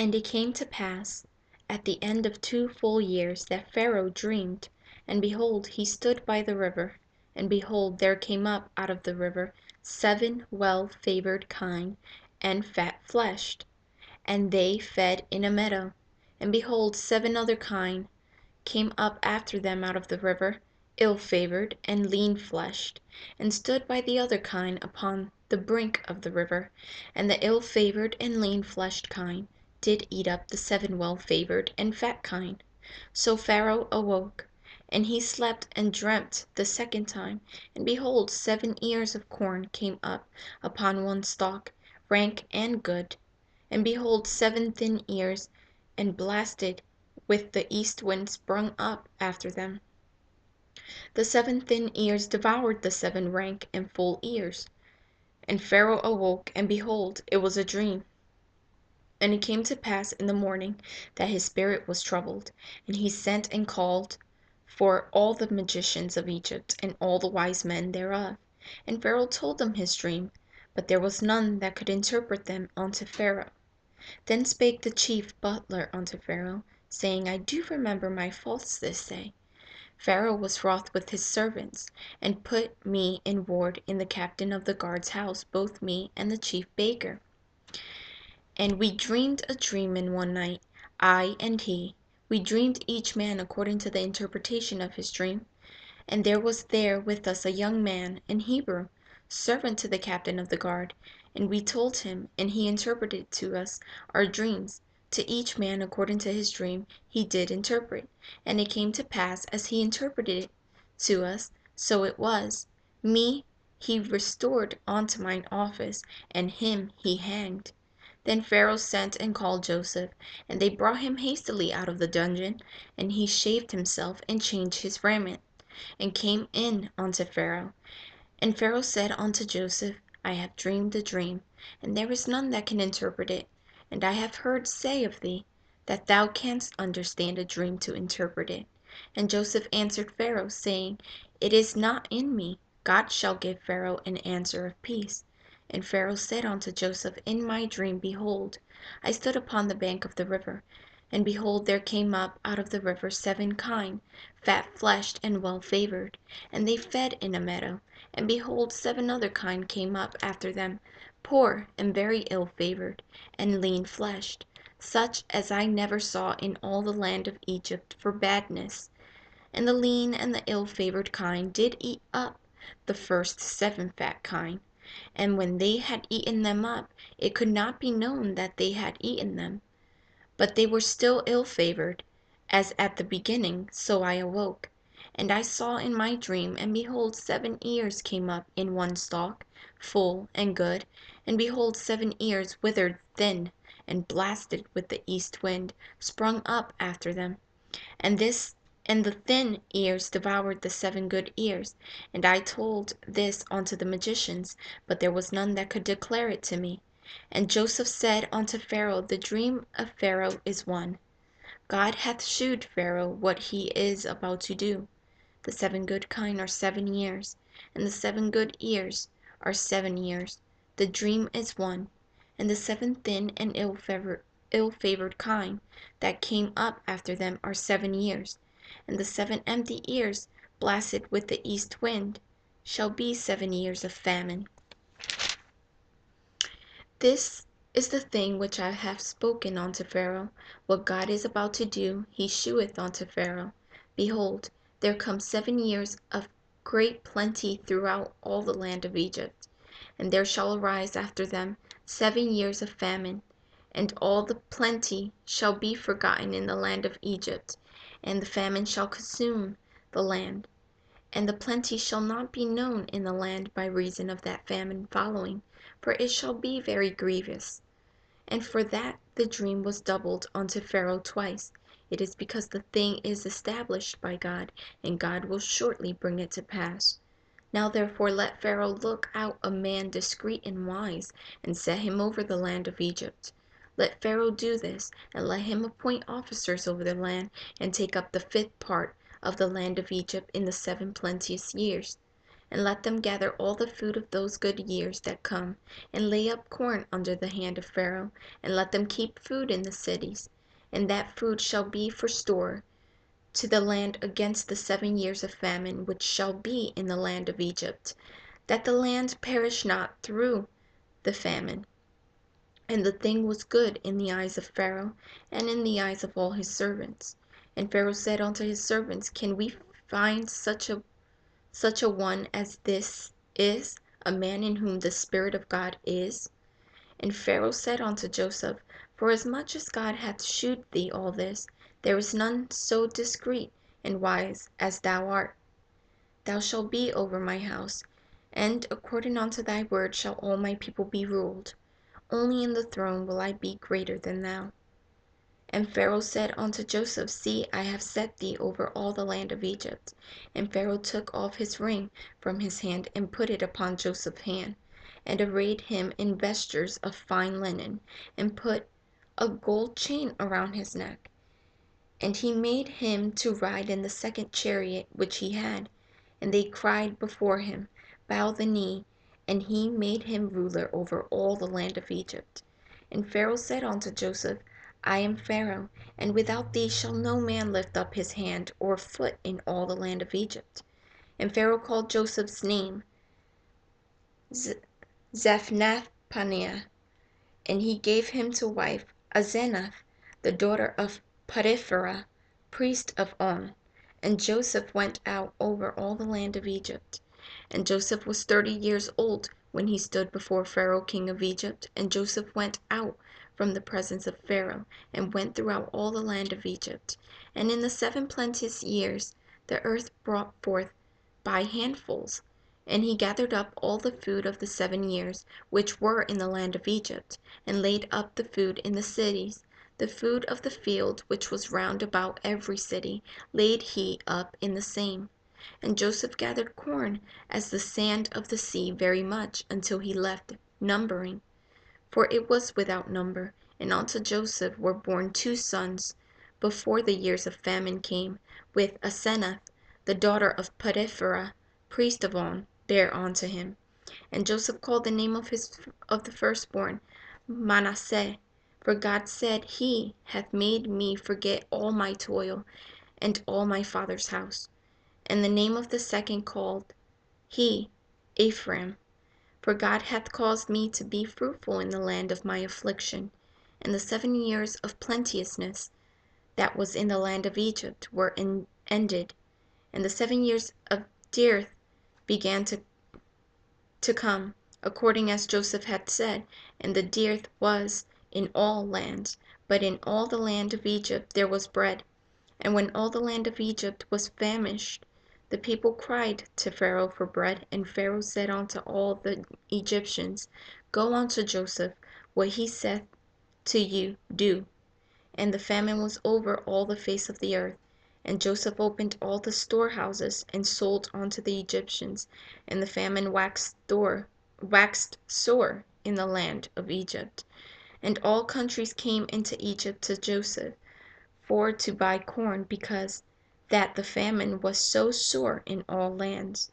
And it came to pass at the end of 2 full years that Pharaoh dreamed, and behold, he stood by the river, and behold, there came up out of the river 7 well-favored kine, and fat-fleshed, and they fed in a meadow. And behold, 7 other kine came up after them out of the river, ill-favored and lean-fleshed, and stood by the other kine upon the brink of the river. And the ill-favored and lean-fleshed kine did eat up the 7 well-favored and fat kine. So Pharaoh awoke, and he slept and dreamt the second time, and behold, 7 ears of corn came up upon one stalk, rank and good. And behold, 7 thin ears, and blasted with the east wind, sprung up after them. The 7 thin ears devoured the 7 rank and full ears. And Pharaoh awoke, and behold, it was a dream. And it came to pass in the morning that his spirit was troubled, and he sent and called for all the magicians of Egypt and all the wise men thereof. And Pharaoh told them his dream, but there was none that could interpret them unto Pharaoh. Then spake the chief butler unto Pharaoh, saying, I do remember my faults this day. Pharaoh was wroth with his servants, and put me in ward in the captain of the guard's house, both me and the chief baker. And we dreamed a dream in one night, I and he. We dreamed each man according to the interpretation of his dream. And there was there with us a young man, an Hebrew, servant to the captain of the guard. And we told him, and he interpreted to us our dreams. To each man according to his dream he did interpret. And it came to pass, as he interpreted it to us, so it was. Me he restored unto mine office, and him he hanged. Then Pharaoh sent and called Joseph, and they brought him hastily out of the dungeon. And he shaved himself, and changed his raiment, and came in unto Pharaoh. And Pharaoh said unto Joseph, I have dreamed a dream, and there is none that can interpret it. And I have heard say of thee, that thou canst understand a dream to interpret it. And Joseph answered Pharaoh, saying, It is not in me. God shall give Pharaoh an answer of peace. And Pharaoh said unto Joseph, In my dream, behold, I stood upon the bank of the river, and behold, there came up out of the river 7 kine, fat-fleshed and well-favored, and they fed in a meadow. And behold, 7 other kine came up after them, poor and very ill-favored, and lean-fleshed, such as I never saw in all the land of Egypt for badness. And the lean and the ill-favored kine did eat up the first 7 fat kine. And when they had eaten them up, it could not be known that they had eaten them. But they were still ill-favored, as at the beginning. So I awoke, and I saw in my dream, and behold, 7 ears came up in one stalk, full and good. And behold, 7 ears withered thin, and blasted with the east wind, sprung up after them. And the thin ears devoured the 7 good ears. And I told this unto the magicians, but there was none that could declare it to me. And Joseph said unto Pharaoh, The dream of Pharaoh is one. God hath shewed Pharaoh what he is about to do. The 7 good kine are 7 years, and the 7 good ears are 7 years. The dream is one. And the 7 thin and ill-favored kine that came up after them are 7 years. And the 7 empty ears, blasted with the east wind, shall be 7 years of famine. This is the thing which I have spoken unto Pharaoh. What God is about to do, he sheweth unto Pharaoh. Behold, there come 7 years of great plenty throughout all the land of Egypt. And there shall arise after them 7 years of famine, and all the plenty shall be forgotten in the land of Egypt, and the famine shall consume the land. And the plenty shall not be known in the land by reason of that famine following, for it shall be very grievous. And for that the dream was doubled unto Pharaoh twice. It is because the thing is established by God, and God will shortly bring it to pass. Now therefore let Pharaoh look out a man discreet and wise, and set him over the land of Egypt. Let Pharaoh do this, and let him appoint officers over the land, and take up the 5th part of the land of Egypt in the 7 plenteous years. and let them gather all the food of those good years that come, and lay up corn under the hand of Pharaoh, and let them keep food in the cities. And that food shall be for store to the land against the 7 years of famine which shall be in the land of Egypt, that the land perish not through the famine. And the thing was good in the eyes of Pharaoh, and in the eyes of all his servants. And Pharaoh said unto his servants, Can we find such a one as this is, a man in whom the Spirit of God is? And Pharaoh said unto Joseph, Forasmuch as God hath shewed thee all this, there is none so discreet and wise as thou art. Thou shalt be over my house, and according unto thy word shall all my people be ruled. Only in the throne will I be greater than thou. And Pharaoh said unto Joseph, See, I have set thee over all the land of Egypt. And Pharaoh took off his ring from his hand, and put it upon Joseph's hand, and arrayed him in vestures of fine linen, and put a gold chain around his neck. And he made him to ride in the second chariot which he had. And they cried before him, Bow the knee. And he made him ruler over all the land of Egypt. And Pharaoh said unto Joseph, I am Pharaoh, and without thee shall no man lift up his hand or foot in all the land of Egypt. And Pharaoh called Joseph's name Zephnath-paneah, and he gave him to wife Asenath, the daughter of Potipherah, priest of On. And Joseph went out over all the land of Egypt. And Joseph was 30 years old when he stood before Pharaoh king of Egypt. And Joseph went out from the presence of Pharaoh, and went throughout all the land of Egypt. And in the 7 plenteous years the earth brought forth by handfuls. And he gathered up all the food of the 7 years which were in the land of Egypt, and laid up the food in the cities. The food of the field which was round about every city laid he up in the same. And Joseph gathered corn as the sand of the sea very much, until he left numbering, for it was without number. And unto Joseph were born 2 sons before the years of famine came, with Asenath, the daughter of Potipherah, priest of On, bare unto him. And Joseph called the name of the firstborn Manasseh, for God said, He hath made me forget all my toil and all my father's house. And the name of the second called he Ephraim, for God hath caused me to be fruitful in the land of my affliction. And the 7 years of plenteousness that was in the land of Egypt were ended, and the 7 years of dearth began to come, according as Joseph had said, and the dearth was in all lands, but in all the land of Egypt there was bread. And when all the land of Egypt was famished, the people cried to Pharaoh for bread. And Pharaoh said unto all the Egyptians, Go unto Joseph, what he saith to you, do. And the famine was over all the face of the earth. And Joseph opened all the storehouses, and sold unto the Egyptians. And the famine waxed sore in the land of Egypt. And all countries came into Egypt to Joseph for to buy corn, because that the famine was so sore in all lands.